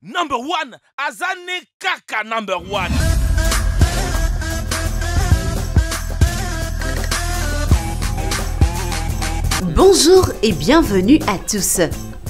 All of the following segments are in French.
Number one, Azane Kaka number one. Bonjour et bienvenue à tous.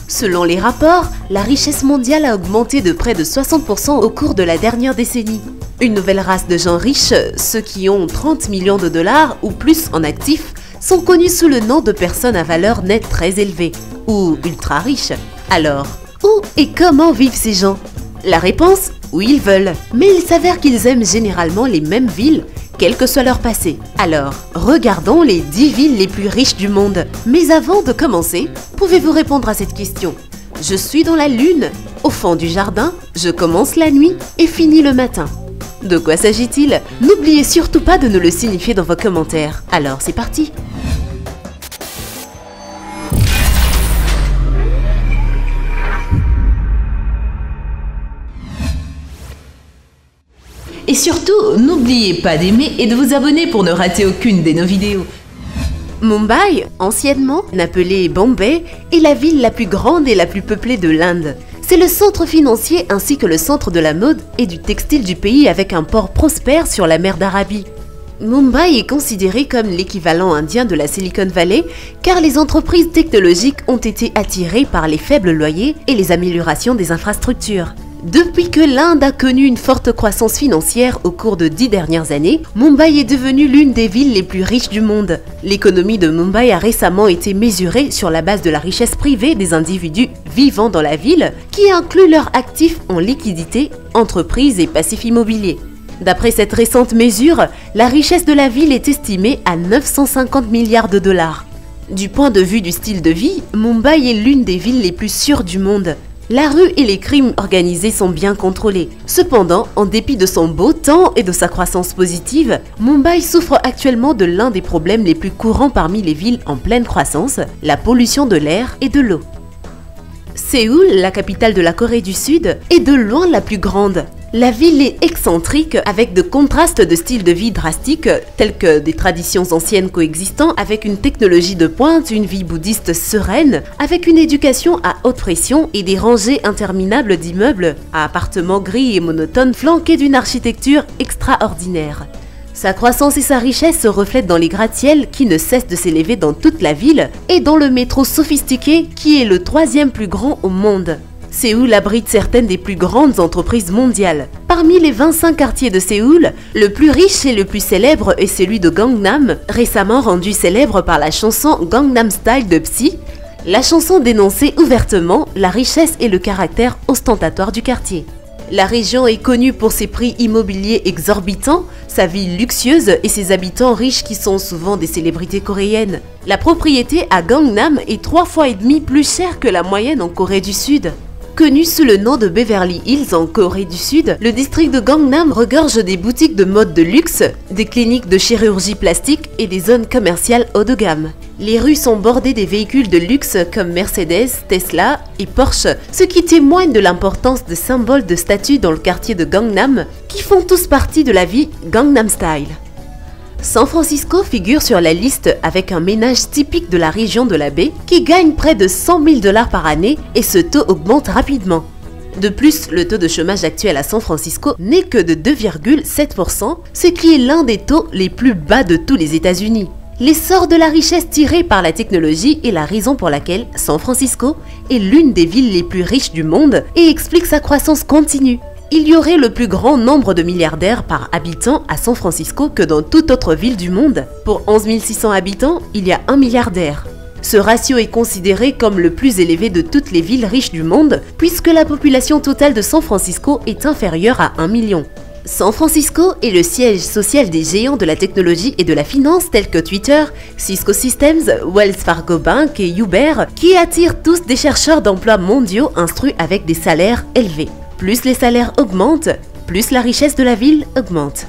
Selon les rapports, la richesse mondiale a augmenté de près de 60% au cours de la dernière décennie. Une nouvelle race de gens riches, ceux qui ont 30 millions de dollars ou plus en actifs, sont connus sous le nom de personnes à valeur nette très élevée, ou ultra riches. Alors, où et comment vivent ces gens? La réponse, où ils veulent. Mais il s'avère qu'ils aiment généralement les mêmes villes, quel que soit leur passé. Alors, regardons les 10 villes les plus riches du monde. Mais avant de commencer, pouvez-vous répondre à cette question? Je suis dans la lune, au fond du jardin, je commence la nuit et finis le matin. De quoi s'agit-il? N'oubliez surtout pas de nous le signifier dans vos commentaires. Alors, c'est parti! Et surtout, n'oubliez pas d'aimer et de vous abonner pour ne rater aucune de nos vidéos. Mumbai, anciennement appelée Bombay, est la ville la plus grande et la plus peuplée de l'Inde. C'est le centre financier ainsi que le centre de la mode et du textile du pays avec un port prospère sur la mer d'Arabie. Mumbai est considéré comme l'équivalent indien de la Silicon Valley car les entreprises technologiques ont été attirées par les faibles loyers et les améliorations des infrastructures. Depuis que l'Inde a connu une forte croissance financière au cours de 10 dernières années, Mumbai est devenue l'une des villes les plus riches du monde. L'économie de Mumbai a récemment été mesurée sur la base de la richesse privée des individus vivant dans la ville, qui inclut leurs actifs en liquidité, entreprises et passifs immobiliers. D'après cette récente mesure, la richesse de la ville est estimée à 950 milliards de dollars. Du point de vue du style de vie, Mumbai est l'une des villes les plus sûres du monde. La rue et les crimes organisés sont bien contrôlés. Cependant, en dépit de son beau temps et de sa croissance positive, Mumbai souffre actuellement de l'un des problèmes les plus courants parmi les villes en pleine croissance, la pollution de l'air et de l'eau. Séoul, la capitale de la Corée du Sud, est de loin la plus grande. La ville est excentrique avec de contrastes de styles de vie drastiques tels que des traditions anciennes coexistant avec une technologie de pointe, une vie bouddhiste sereine, avec une éducation à haute pression et des rangées interminables d'immeubles à appartements gris et monotones flanqués d'une architecture extraordinaire. Sa croissance et sa richesse se reflètent dans les gratte-ciels qui ne cessent de s'élever dans toute la ville et dans le métro sophistiqué qui est le 3e plus grand au monde. Séoul abrite certaines des plus grandes entreprises mondiales. Parmi les 25 quartiers de Séoul, le plus riche et le plus célèbre est celui de Gangnam, récemment rendu célèbre par la chanson Gangnam Style de Psy. La chanson dénonçait ouvertement la richesse et le caractère ostentatoire du quartier. La région est connue pour ses prix immobiliers exorbitants, sa vie luxueuse et ses habitants riches qui sont souvent des célébrités coréennes. La propriété à Gangnam est 3,5 fois plus chère que la moyenne en Corée du Sud. Connu sous le nom de Beverly Hills en Corée du Sud, le district de Gangnam regorge des boutiques de mode de luxe, des cliniques de chirurgie plastique et des zones commerciales haut de gamme. Les rues sont bordées des véhicules de luxe comme Mercedes, Tesla et Porsche, ce qui témoigne de l'importance des symboles de statut dans le quartier de Gangnam, qui font tous partie de la vie Gangnam Style. San Francisco figure sur la liste avec un ménage typique de la région de la baie qui gagne près de 100 000 $ par année et ce taux augmente rapidement. De plus, le taux de chômage actuel à San Francisco n'est que de 2,7%, ce qui est l'un des taux les plus bas de tous les États-Unis. L'essor de la richesse tirée par la technologie est la raison pour laquelle San Francisco est l'une des villes les plus riches du monde et explique sa croissance continue. Il y aurait le plus grand nombre de milliardaires par habitant à San Francisco que dans toute autre ville du monde. Pour 11 600 habitants, il y a 1 milliardaire. Ce ratio est considéré comme le plus élevé de toutes les villes riches du monde puisque la population totale de San Francisco est inférieure à 1 million. San Francisco est le siège social des géants de la technologie et de la finance tels que Twitter, Cisco Systems, Wells Fargo Bank et Uber qui attirent tous des chercheurs d'emploi mondiaux instruits avec des salaires élevés. Plus les salaires augmentent, plus la richesse de la ville augmente.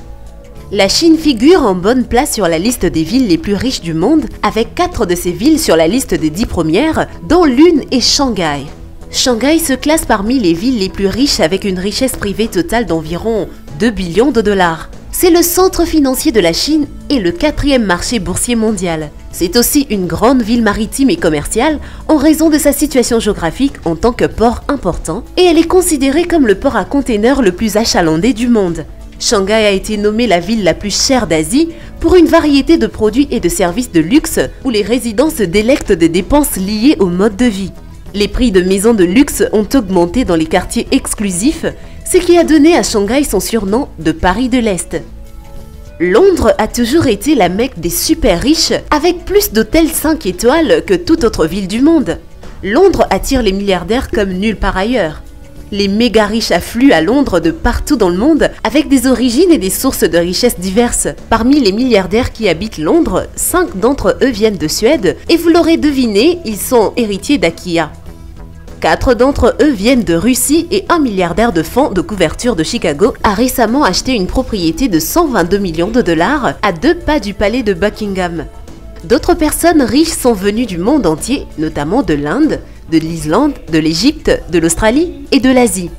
La Chine figure en bonne place sur la liste des villes les plus riches du monde, avec 4 de ces villes sur la liste des 10 premières, dont l'une est Shanghai. Shanghai se classe parmi les villes les plus riches avec une richesse privée totale d'environ 2 billions de dollars. C'est le centre financier de la Chine et le 4e marché boursier mondial. C'est aussi une grande ville maritime et commerciale en raison de sa situation géographique en tant que port important, et elle est considérée comme le port à containers le plus achalandé du monde. Shanghai a été nommée la ville la plus chère d'Asie pour une variété de produits et de services de luxe où les résidents se délectent des dépenses liées au mode de vie. Les prix de maisons de luxe ont augmenté dans les quartiers exclusifs, ce qui a donné à Shanghai son surnom de Paris de l'Est. Londres a toujours été la Mecque des super riches, avec plus d'hôtels 5 étoiles que toute autre ville du monde. Londres attire les milliardaires comme nulle part ailleurs. Les méga riches affluent à Londres de partout dans le monde, avec des origines et des sources de richesses diverses. Parmi les milliardaires qui habitent Londres, 5 d'entre eux viennent de Suède, et vous l'aurez deviné, ils sont héritiers d'Akia. 4 d'entre eux viennent de Russie et un milliardaire de fonds de couverture de Chicago a récemment acheté une propriété de 122 millions de dollars à 2 pas du palais de Buckingham. D'autres personnes riches sont venues du monde entier, notamment de l'Inde, de l'Islande, de l'Égypte, de l'Australie et de l'Asie.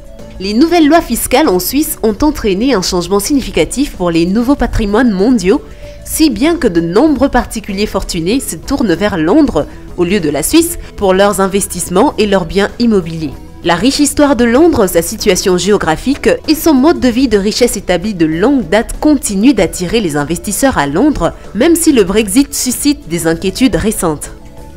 Les nouvelles lois fiscales en Suisse ont entraîné un changement significatif pour les nouveaux patrimoines mondiaux, si bien que de nombreux particuliers fortunés se tournent vers Londres au lieu de la Suisse pour leurs investissements et leurs biens immobiliers. La riche histoire de Londres, sa situation géographique et son mode de vie de richesse établi de longue date continuent d'attirer les investisseurs à Londres, même si le Brexit suscite des inquiétudes récentes.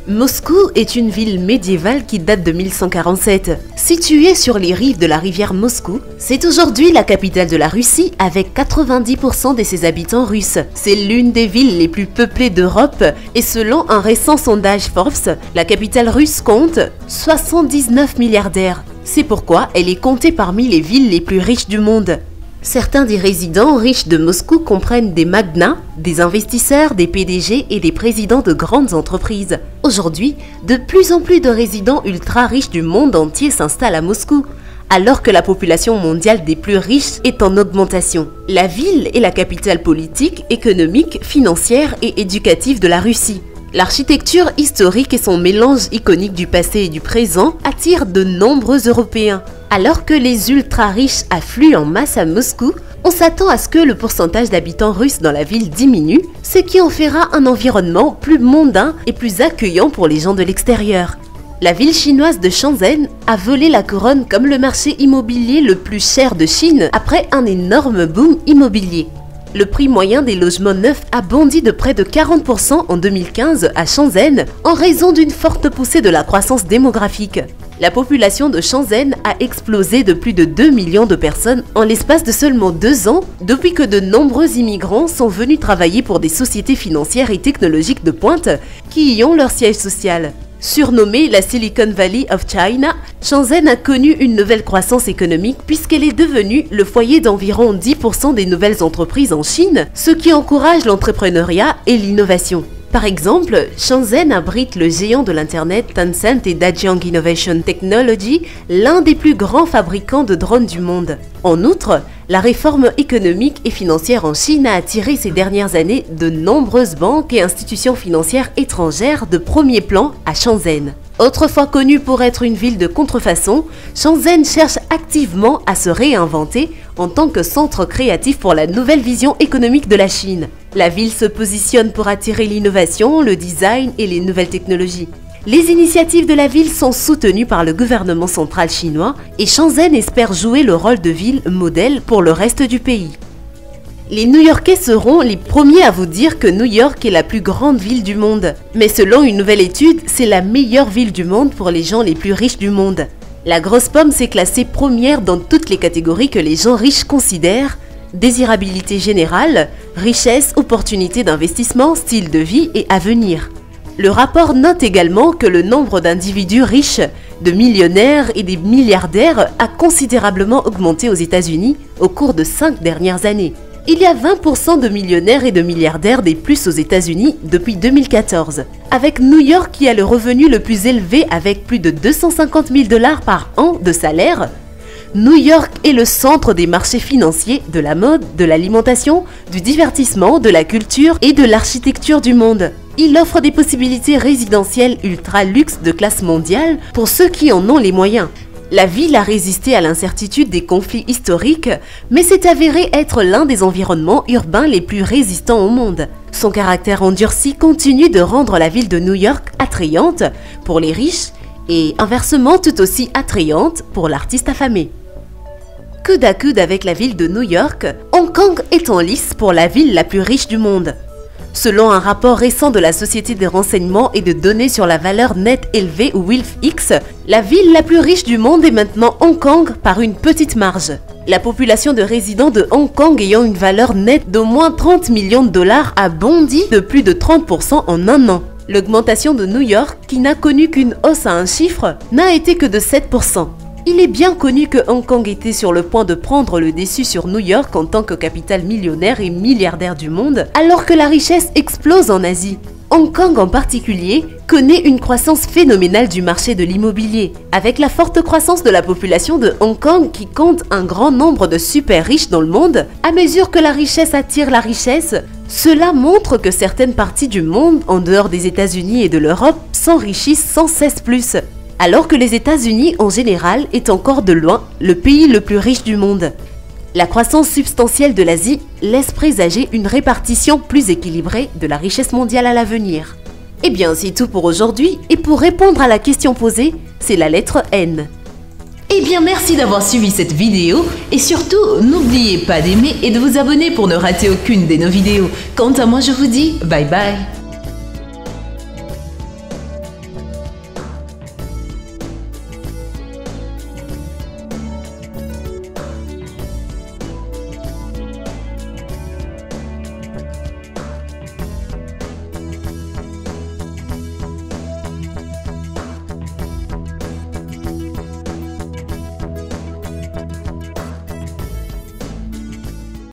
Moscou est une ville médiévale qui date de 1147. Située sur les rives de la rivière Moscou, c'est aujourd'hui la capitale de la Russie avec 90% de ses habitants russes. C'est l'une des villes les plus peuplées d'Europe et selon un récent sondage Forbes, la capitale russe compte 79 milliardaires. C'est pourquoi elle est comptée parmi les villes les plus riches du monde. Certains des résidents riches de Moscou comprennent des magnats, des investisseurs, des PDG et des présidents de grandes entreprises. Aujourd'hui, de plus en plus de résidents ultra riches du monde entier s'installent à Moscou, alors que la population mondiale des plus riches est en augmentation. La ville est la capitale politique, économique, financière et éducative de la Russie. L'architecture historique et son mélange iconique du passé et du présent attirent de nombreux Européens. Alors que les ultra-riches affluent en masse à Moscou, on s'attend à ce que le pourcentage d'habitants russes dans la ville diminue, ce qui en fera un environnement plus mondain et plus accueillant pour les gens de l'extérieur. La ville chinoise de Shenzhen a volé la couronne comme le marché immobilier le plus cher de Chine après un énorme boom immobilier. Le prix moyen des logements neufs a bondi de près de 40% en 2015 à Shenzhen en raison d'une forte poussée de la croissance démographique. La population de Shenzhen a explosé de plus de 2 millions de personnes en l'espace de seulement 2 ans, depuis que de nombreux immigrants sont venus travailler pour des sociétés financières et technologiques de pointe qui y ont leur siège social. Surnommée la Silicon Valley of China, Shenzhen a connu une nouvelle croissance économique puisqu'elle est devenue le foyer d'environ 10% des nouvelles entreprises en Chine, ce qui encourage l'entrepreneuriat et l'innovation. Par exemple, Shenzhen abrite le géant de l'Internet Tencent et Dajiang Innovation Technology, l'un des plus grands fabricants de drones du monde. En outre, la réforme économique et financière en Chine a attiré ces dernières années de nombreuses banques et institutions financières étrangères de premier plan à Shenzhen. Autrefois connue pour être une ville de contrefaçon, Shenzhen cherche activement à se réinventer en tant que centre créatif pour la nouvelle vision économique de la Chine. La ville se positionne pour attirer l'innovation, le design et les nouvelles technologies. Les initiatives de la ville sont soutenues par le gouvernement central chinois et Shenzhen espère jouer le rôle de ville modèle pour le reste du pays. Les New-Yorkais seront les premiers à vous dire que New York est la plus grande ville du monde. Mais selon une nouvelle étude, c'est la meilleure ville du monde pour les gens les plus riches du monde. La grosse pomme s'est classée première dans toutes les catégories que les gens riches considèrent: désirabilité générale, richesse, opportunités d'investissement, style de vie et avenir. Le rapport note également que le nombre d'individus riches, de millionnaires et des milliardaires a considérablement augmenté aux États-Unis au cours de 5 dernières années. Il y a 20% de millionnaires et de milliardaires des plus aux États-Unis depuis 2014, avec New York qui a le revenu le plus élevé avec plus de 250 000 $ par an de salaire. New York est le centre des marchés financiers, de la mode, de l'alimentation, du divertissement, de la culture et de l'architecture du monde. Il offre des possibilités résidentielles ultra luxe de classe mondiale pour ceux qui en ont les moyens. La ville a résisté à l'incertitude des conflits historiques, mais s'est avéré être l'un des environnements urbains les plus résistants au monde. Son caractère endurci continue de rendre la ville de New York attrayante pour les riches et inversement tout aussi attrayante pour l'artiste affamé. Coude à coude avec la ville de New York, Hong Kong est en lice pour la ville la plus riche du monde. Selon un rapport récent de la Société des renseignements et de données sur la valeur nette élevée ou WILF-X, la ville la plus riche du monde est maintenant Hong Kong par une petite marge. La population de résidents de Hong Kong ayant une valeur nette d'au moins 30 millions de dollars a bondi de plus de 30% en un an. L'augmentation de New York, qui n'a connu qu'une hausse à un chiffre, n'a été que de 7%. Il est bien connu que Hong Kong était sur le point de prendre le dessus sur New York en tant que capitale millionnaire et milliardaire du monde, alors que la richesse explose en Asie. Hong Kong en particulier connaît une croissance phénoménale du marché de l'immobilier. Avec la forte croissance de la population de Hong Kong qui compte un grand nombre de super riches dans le monde, à mesure que la richesse attire la richesse, cela montre que certaines parties du monde, en dehors des États-Unis et de l'Europe, s'enrichissent sans cesse plus. Alors que les États-Unis en général est encore de loin le pays le plus riche du monde. La croissance substantielle de l'Asie laisse présager une répartition plus équilibrée de la richesse mondiale à l'avenir. Eh bien, c'est tout pour aujourd'hui, et pour répondre à la question posée, c'est la lettre N. Eh bien, merci d'avoir suivi cette vidéo et surtout, n'oubliez pas d'aimer et de vous abonner pour ne rater aucune de nos vidéos. Quant à moi, je vous dis bye bye.